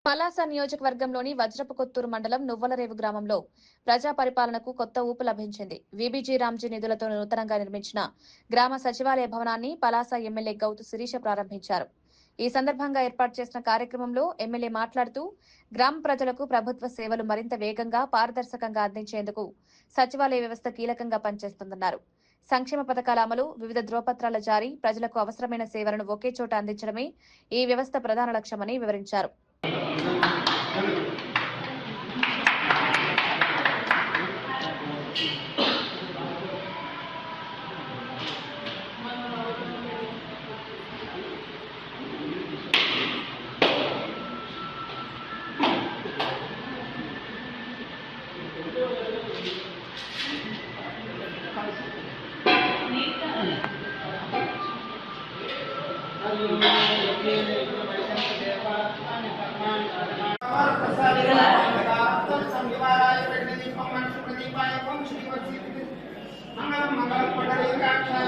పలాస నియోజకవర్గంలోని వజ్రపు కొత్తూరు మండలం నువ్వలరేవు గ్రామంలో ప్రజా పరిపాలనకు కొత్త ఊపు లభించింది. వీబీజీ రామ్జీ నిధులతో నూతనంగా నిర్మించిన గ్రామ సచివాలయ భవనాన్ని పలాస ఎమ్మెల్యే గౌతు శిరీష ప్రారంభించారు. ఈ సందర్భంగా ఏర్పాటు చేసిన కార్యక్రమంలో ఎమ్మెల్యే మాట్లాడుతూ గ్రామ ప్రజలకు ప్రభుత్వ సేవలు మరింత వేగంగా, పారదర్శకంగా అందించేందుకు సచివాలయ వ్యవస్థ కీలకంగా పనిచేస్తుందన్నారు. సంక్షేమ పథకాల అమలు, వివిధ ధ్రువపత్రాల జారీ, ప్రజలకు అవసరమైన సేవలను ఒకే చోట అందించడమే ఈ వ్యవస్థ ప్రధాన లక్ష్యమని వివరించారు. मंगल मंगल